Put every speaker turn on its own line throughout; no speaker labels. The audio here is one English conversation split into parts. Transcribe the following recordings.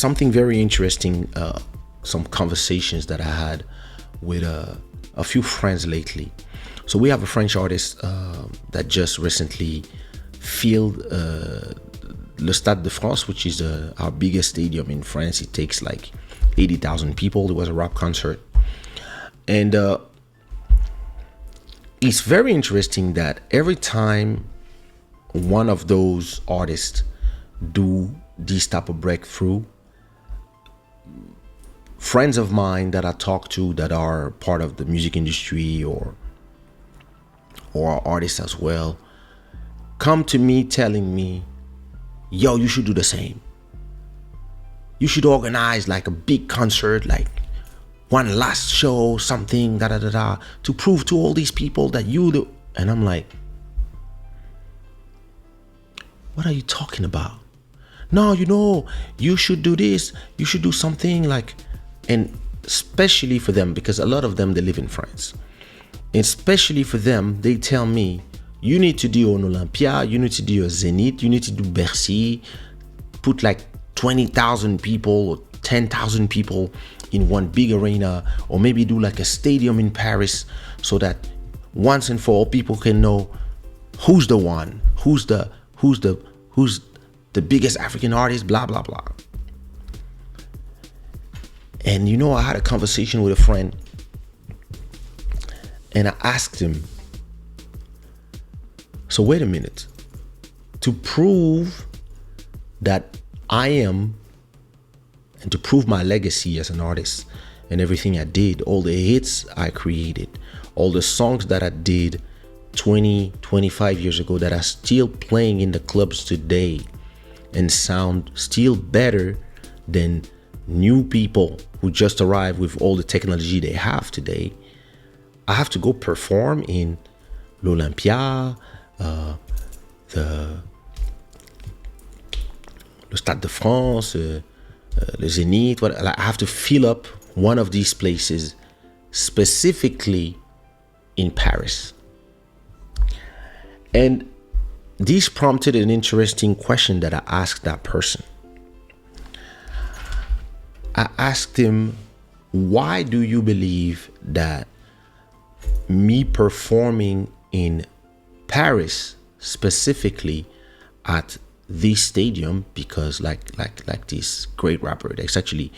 something very interesting, some conversations that I had with a few friends lately. So we have a French artist that just recently filled Le Stade de France, which is our biggest stadium in France. It takes like 80,000 people. It was a rap concert. And it's very interesting that every time one of those artists do this type of breakthrough, friends of mine that I talk to that are part of the music industry or artists as well come to me telling me, yo, you should do the same. You should organize like a big concert, like one last show, something, to prove to all these people that you do. And I'm like, what are you talking about? No, you should do this. You should do something like, and especially for them, because a lot of them, they live in France. And especially for them, they tell me, you need to do an Olympia, you need to do a Zénith, you need to do Bercy, put like 20,000 people or 10,000 people in one big arena, or maybe do like a stadium in Paris, so that once and for all people can know who's the one, who's the biggest African artist, blah blah blah. And I had a conversation with a friend, and I asked him, so wait a minute, to prove that I am, and to prove my legacy as an artist and everything I did, all the hits I created, all the songs that I did 20, 25 years ago that are still playing in the clubs today and sound still better than new people who just arrived with all the technology they have today, I have to go perform in l'Olympia, le Stade de France, le Zénith. I have to fill up one of these places, specifically in Paris. And this prompted an interesting question that I asked that person. I asked him, why do you believe that me performing in Paris, specifically at this stadium, because like this great rapper, it's actually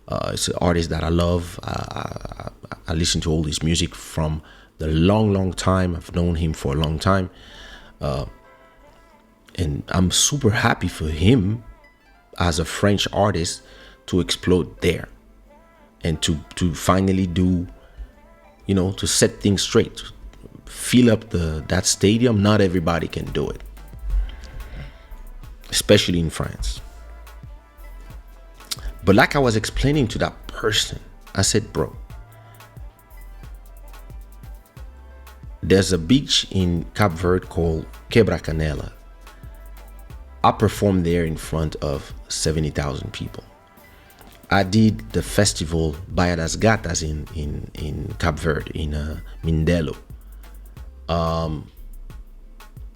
it's an artist that I love. I listen to all his music from the long time. I've known him for a long time, and I'm super happy for him as a French artist to explode there and to finally do, to set things straight, fill up that stadium. Not everybody can do it, especially in France. But like I was explaining to that person, I said, bro, there's a beach in Cape Verde called Quebra-Canela. I performed there in front of 70,000 people. I did the festival Baía das Gatas in Cape Verde, in Mindelo,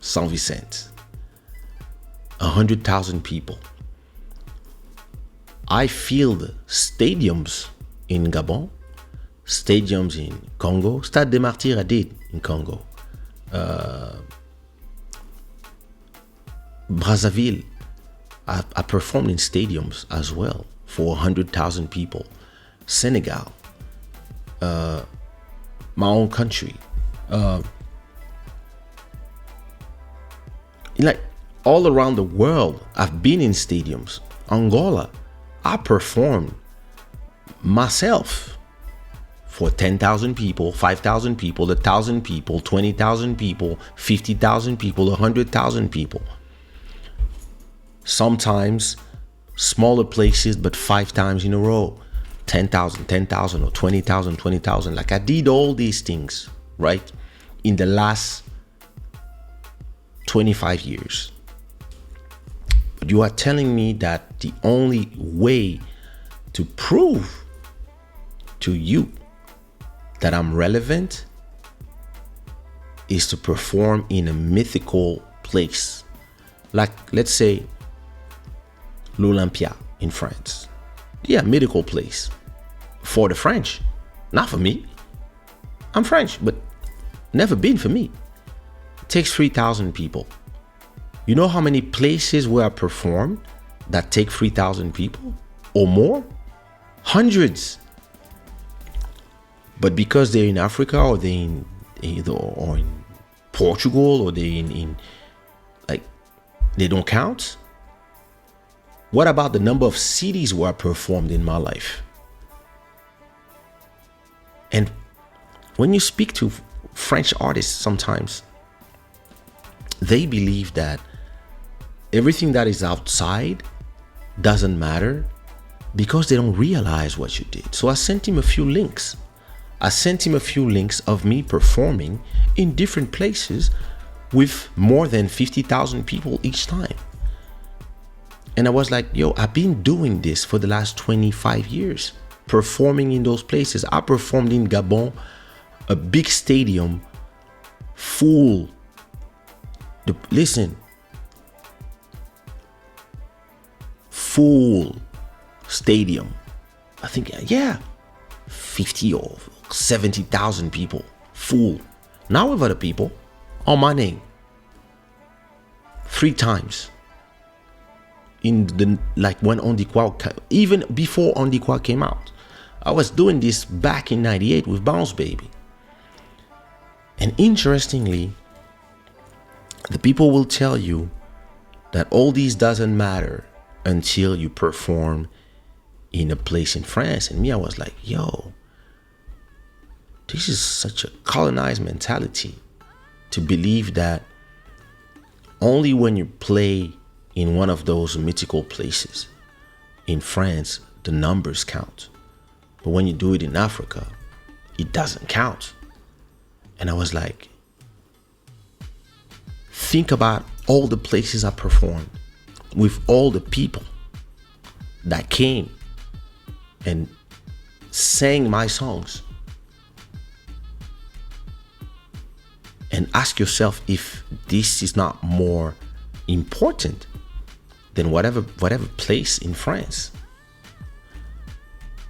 São Vicente. 100,000 people. I filled stadiums in Gabon, stadiums in Congo. Stade des Martyrs I did in Congo. Brazzaville, I performed in stadiums as well for 100,000 people. Senegal, my own country. Like all around the world, I've been in stadiums. Angola, I performed myself for 10,000 people, 5,000 people, 1,000 people, 20,000 people, 50,000 people, 100,000 people. Sometimes smaller places, but 5 times in a row, 10,000 or 20,000. Like I did all these things, right, in the last 25 years. But you are telling me that the only way to prove to you that I'm relevant is to perform in a mythical place. Like, let's say, l'Olympia in France. Yeah, medical place for the French, not for me. I'm French, but never been for me. It takes 3,000 people. You know how many places where I perform that take 3,000 people or more? Hundreds. But because they're in Africa, or they're in or in Portugal, or they're in like, they don't count. What about the number of cities where I performed in my life? And when you speak to French artists, sometimes they believe that everything that is outside doesn't matter because they don't realize what you did. So I sent him a few links. I sent him a few links of me performing in different places with more than 50,000 people each time. And I was like, yo, I've been doing this for the last 25 years, performing in those places. I performed in Gabon, a big stadium, full. Listen, full stadium. I think, yeah, 50 or 70,000 people, full. Not with other people, on my name, 3 times. In the, like, when On Dit Quoi, even before On Dit Quoi came out. I was doing this back in 98 with Bounce Baby. And interestingly, the people will tell you that all these doesn't matter until you perform in a place in France. And me, I was like, yo, this is such a colonized mentality, to believe that only when you play in one of those mythical places in France, the numbers count. But when you do it in Africa, it doesn't count. And I was like, think about all the places I performed with all the people that came and sang my songs. And ask yourself if this is not more important than whatever place in France.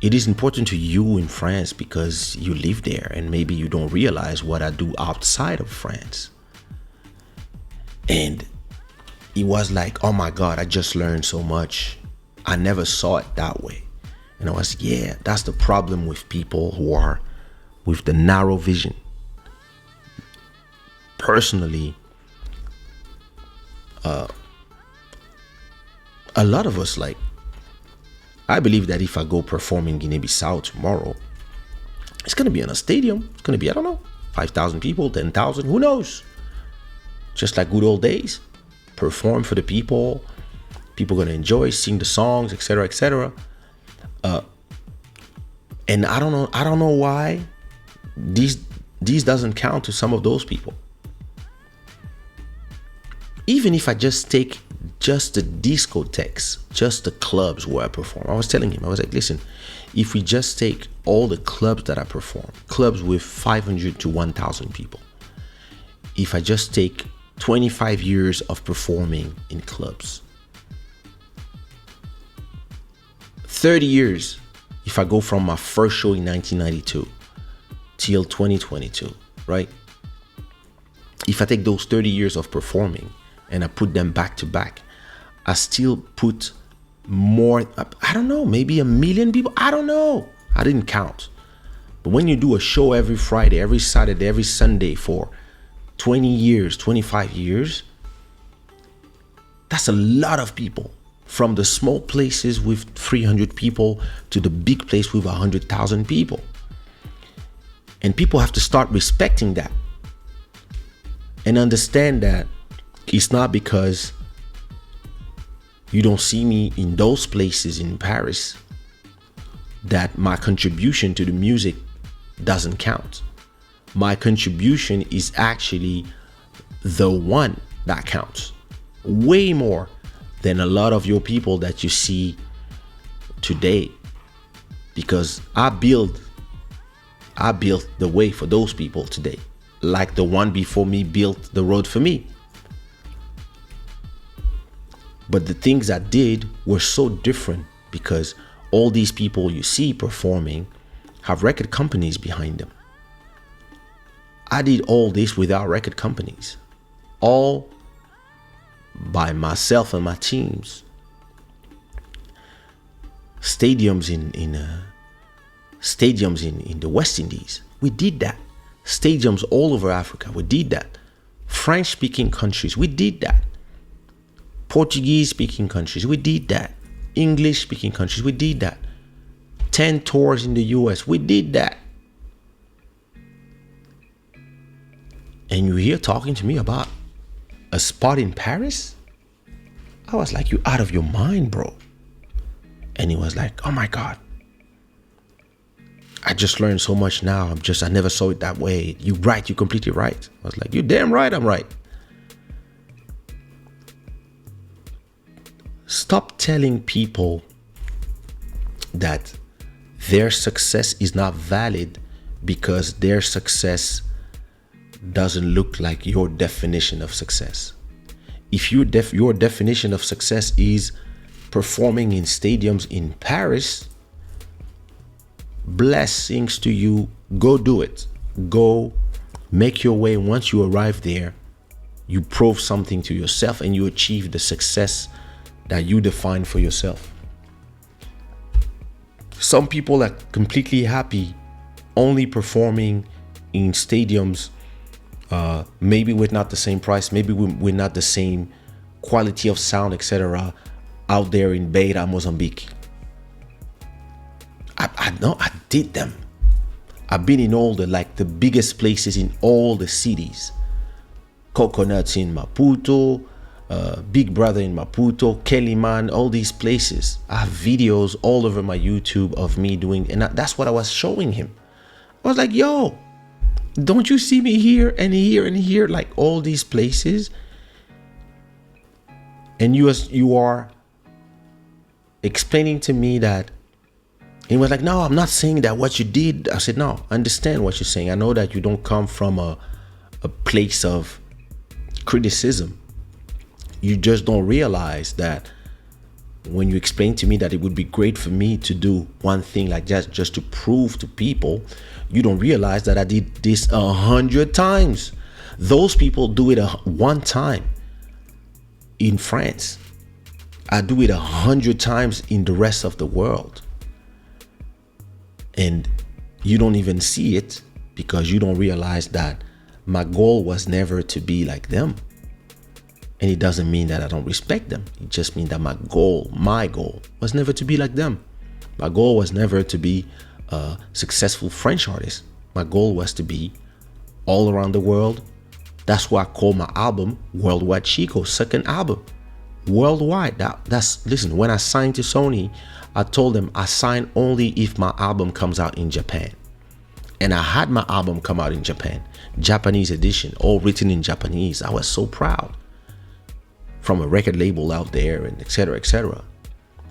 It is important to you in France because you live there, and maybe you don't realize what I do outside of France. And it was like, oh my God, I just learned so much. I never saw it that way. And I was, yeah, that's the problem with people who are with the narrow vision. Personally, a lot of us, like, I believe that if I go perform in Guinea-Bissau tomorrow, it's going to be in a stadium. It's going to be, I don't know, 5,000 people, 10,000, who knows? Just like good old days. Perform for the people. People going to enjoy, sing the songs, etc., etc. And I don't know why these doesn't count to some of those people. Even if I just take just the discotheques, just the clubs where I perform. I was telling him, I was like, listen, if we just take all the clubs that I perform, clubs with 500 to 1,000 people, if I just take 25 years of performing in clubs, 30 years, if I go from my first show in 1992 till 2022, right? If I take those 30 years of performing and I put them back to back, I still put more, I don't know, maybe 1 million people. I don't know. I didn't count. But when you do a show every Friday, every Saturday, every Sunday for 20 years, 25 years, that's a lot of people. From the small places with 300 people to the big place with 100,000 people. And people have to start respecting that and understand that it's not because you don't see me in those places in Paris that my contribution to the music doesn't count. My contribution is actually the one that counts. Way more than a lot of your people that you see today. Because I built the way for those people today. Like the one before me built the road for me. But the things I did were so different because All these people you see performing have record companies behind them. I did all this without record companies, all by myself and my teams. Stadiums in the West Indies, we did that. Stadiums all over Africa, we did that. French-speaking countries, we did that. Portuguese-speaking countries, we did that. English-speaking countries, we did that. 10 tours in the US, we did that. And you're here talking to me about a spot in Paris? I was like, you out of your mind, bro. And he was like, oh my God. I just learned so much now. I never saw it that way. You're right, you're completely right. I was like, you're damn right, I'm right. Stop telling people that their success is not valid because their success doesn't look like your definition of success. If your definition of success is performing in stadiums in Paris, blessings to you. Go do it. Go make your way. Once you arrive there, you prove something to yourself and you achieve the success that you define for yourself. Some people are completely happy only performing in stadiums, maybe with not the same price, maybe with not the same quality of sound, etc., out there in Beira, Mozambique. I know I did them. I've been in all the biggest places in all the cities. Coconuts in Maputo, Big Brother in Maputo, Keliman, all these places. I have videos all over my YouTube of me doing, and that's what I was showing him. I was like, yo, don't you see me here and here and here, like all these places? And you are explaining to me that. He was like, no, I'm not saying that what you did. I said, no, I understand what you're saying. I know that you don't come from a place of criticism. You just don't realize that when you explain to me that it would be great for me to do one thing like that just to prove to people, you don't realize that I did this 100 times. Those people do it one time in France. I do it 100 times in the rest of the world. And you don't even see it because you don't realize that my goal was never to be like them. And it doesn't mean that I don't respect them. It just means that my goal was never to be like them. My goal was never to be a successful French artist. My goal was to be all around the world. That's why I call my album Worldwide Chico, second album. Worldwide. Listen, when I signed to Sony, I told them I sign only if my album comes out in Japan. And I had my album come out in Japan. Japanese edition, all written in Japanese. I was so proud. From a record label out there and etc. etc.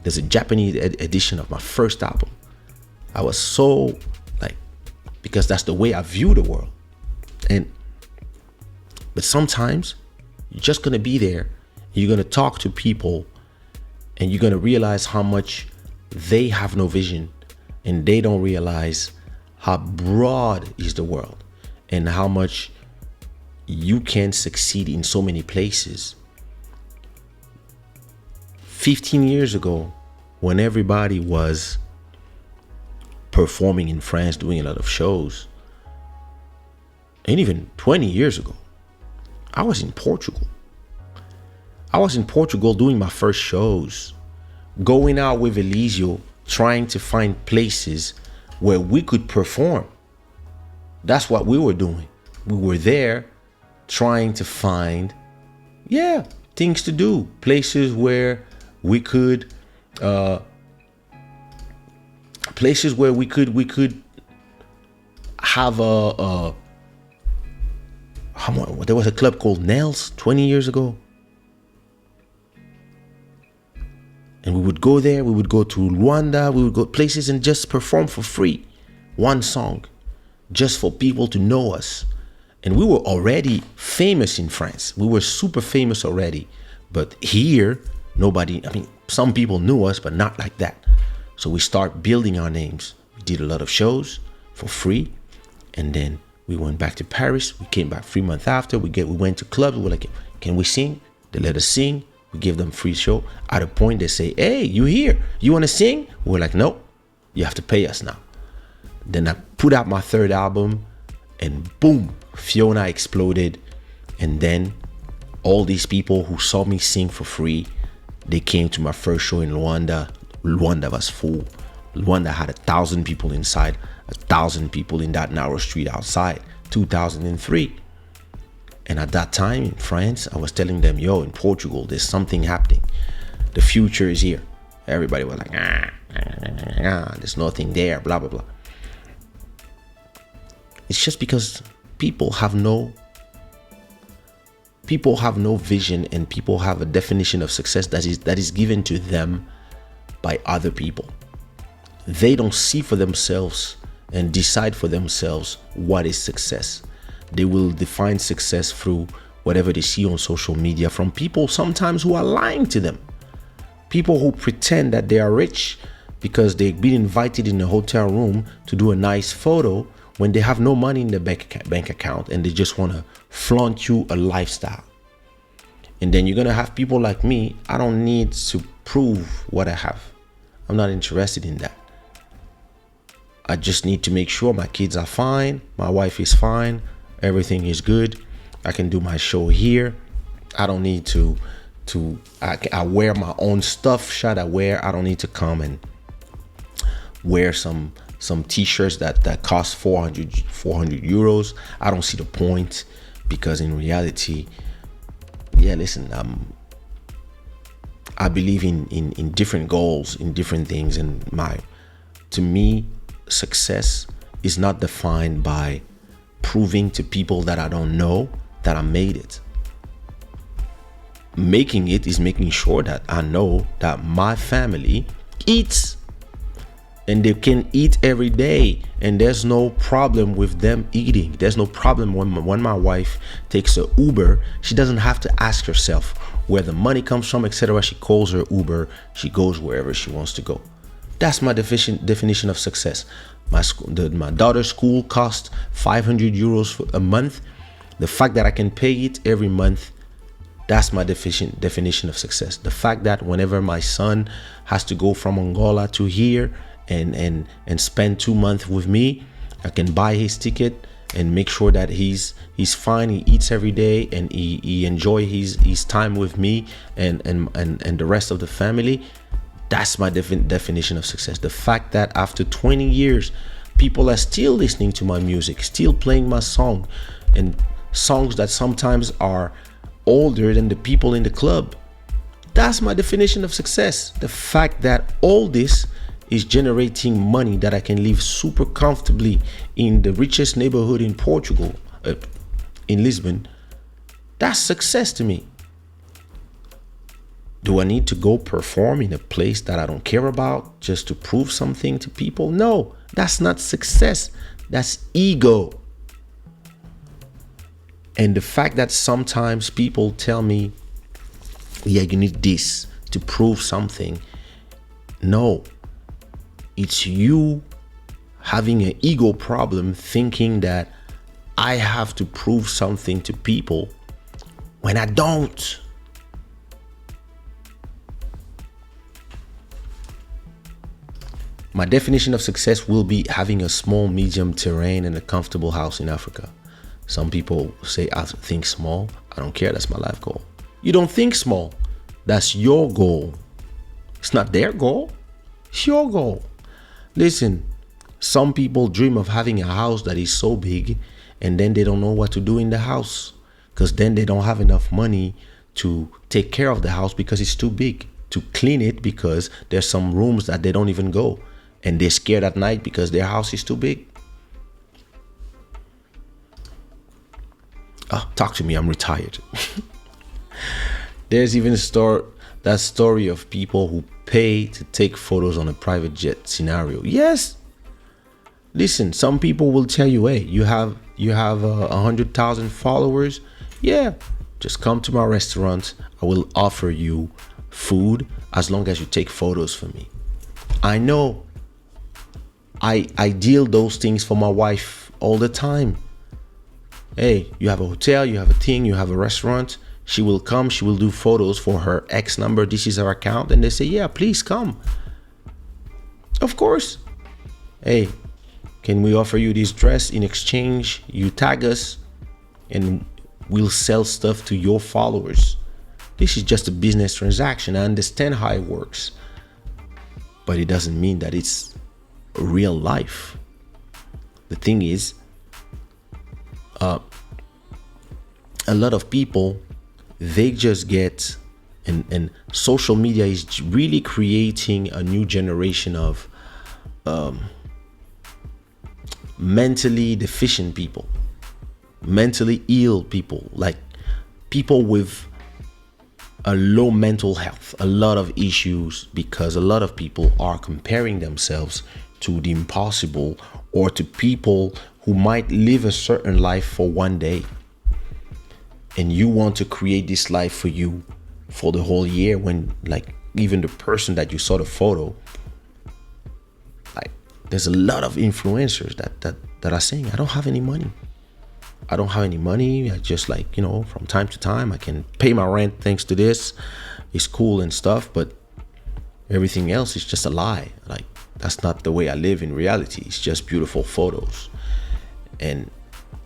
There's a Japanese edition of my first album. I was so because that's the way I view the world. But sometimes you're just gonna be there. You're gonna talk to people and you're gonna realize how much they have no vision and they don't realize how broad is the world and how much you can succeed in so many places. 15 years ago, when everybody was performing in France, doing a lot of shows, and even 20 years ago, I was in Portugal. I was in Portugal doing my first shows, going out with Elisio, trying to find places where we could perform. That's what we were doing. We were there trying to find, things to do, places where we could, there was a club called Nels 20 years ago. And we would go there, we would go to Rwanda, we would go places and just perform for free. One song, just for people to know us. And we were already famous in France. We were super famous already. But here, some people knew us, but not like that. So we start building our names. We did a lot of shows for free, and then we went back to Paris. We came back 3 months after. We went to clubs. We're like, can we sing? They let us sing. We give them free show. At a point, they say, hey, you here? You want to sing? We're like, no, you have to pay us now. Then I put out my third album, and boom, Fiona exploded. And then all these people who saw me sing for free, they came to my first show in Luanda. Luanda was full. Luanda had 1,000 people inside, 1,000 people in that narrow street outside, 2003. And at that time in France, I was telling them, yo, in Portugal, there's something happening. The future is here. Everybody was like, there's nothing there, blah, blah, blah. It's just because people have no vision, and people have a definition of success that is given to them by other people. They don't see for themselves and decide for themselves what is success. They will define success through whatever they see on social media from people sometimes who are lying to them. People who pretend that they are rich because they've been invited in a hotel room to do a nice photo when they have no money in their bank account, and they just want to flaunt you a lifestyle. And then you're going to have people like me. I don't need to prove what I have. I'm not interested in that. I just need to make sure my kids are fine, my wife is fine, everything is good. I can do my show here. I don't need I wear my own stuff, shada wear. I don't need to come and wear some t-shirts that cost 400 euros. I don't see the point, because in reality, listen, I believe in different goals, in different things, and to me, success is not defined by proving to people that I don't know that I made it. Making it is making sure that I know that my family eats, and they can eat every day, and there's no problem with them eating. There's no problem when my wife takes a Uber. She doesn't have to ask herself where the money comes from, etc. She calls her Uber. She goes wherever she wants to go. That's my definition of success. My daughter's school costs 500 euros for a month. The fact that I can pay it every month, that's my definition of success. The fact that whenever my son has to go from Angola to here and spend 2 months with me, I can buy his ticket and make sure that he's fine. He eats every day, and he enjoy his time with me and the rest of the family. That's my definition of success. The fact that after 20 years, people are still listening to my music, still playing my song, and songs that sometimes are older than the people in the club. That's my definition of success. The fact that all this is generating money that I can live super comfortably in the richest neighborhood in Portugal, in Lisbon, that's success to me. Do I need to go perform in a place that I don't care about just to prove something to people? No, that's not success. That's ego. And the fact that sometimes people tell me, yeah, you need this to prove something. No, it's you having an ego problem, thinking that I have to prove something to people when I don't. My definition of success will be having a small, medium terrain and a comfortable house in Africa. Some people say I think small. I don't care. That's my life goal. You don't think small. That's your goal. It's not their goal. It's your goal. Listen, some people dream of having a house that is so big, and then they don't know what to do in the house, because then they don't have enough money to take care of the house because it's too big, to clean it because there's some rooms that they don't even go, and they're scared at night because their house is too big. Talk to me, I'm retired. There's even that story of people who pay to take photos on a private jet scenario. Yes. Listen, some people will tell you, hey, you have 100,000 followers. Yeah, just come to my restaurant. I will offer you food as long as you take photos for me. I know I deal those things for my wife all the time. Hey, you have a hotel, you have a thing, you have a restaurant. She will come, she will do photos for her X number. This is her account. And they say, yeah, please come. Of course. Hey, can we offer you this dress in exchange? You tag us and we'll sell stuff to your followers. This is just a business transaction. I understand how it works, but it doesn't mean that it's real life. The thing is, a lot of people, they just get, and social media is really creating a new generation of mentally deficient people, mentally ill people, like people with a low mental health, a lot of issues, because a lot of people are comparing themselves to the impossible or to people who might live a certain life for one day. And you want to create this life for you for the whole year, when like even the person that you saw the photo, like there's a lot of influencers that are saying, I don't have any money. I don't have any money. I just, like, you know, from time to time I can pay my rent thanks to this. It's cool and stuff, but everything else is just a lie. Like, that's not the way I live in reality. It's just beautiful photos. And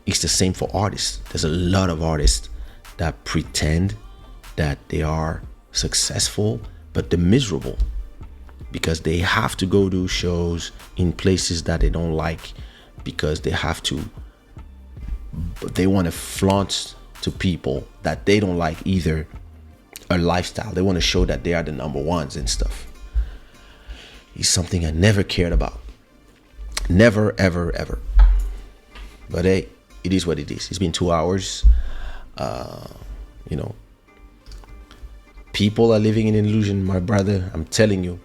it's the same for artists. There's a lot of artists that pretend that they are successful, but they're miserable because they have to go do shows in places that they don't like, because they have to, but they want to flaunt to people that they don't like either a lifestyle. They want to show that they are the number ones and stuff. It's something I never cared about. Never, ever, ever. But hey, it is what it is. It's been 2 hours. You know, people are living in illusion, my brother. I'm telling you,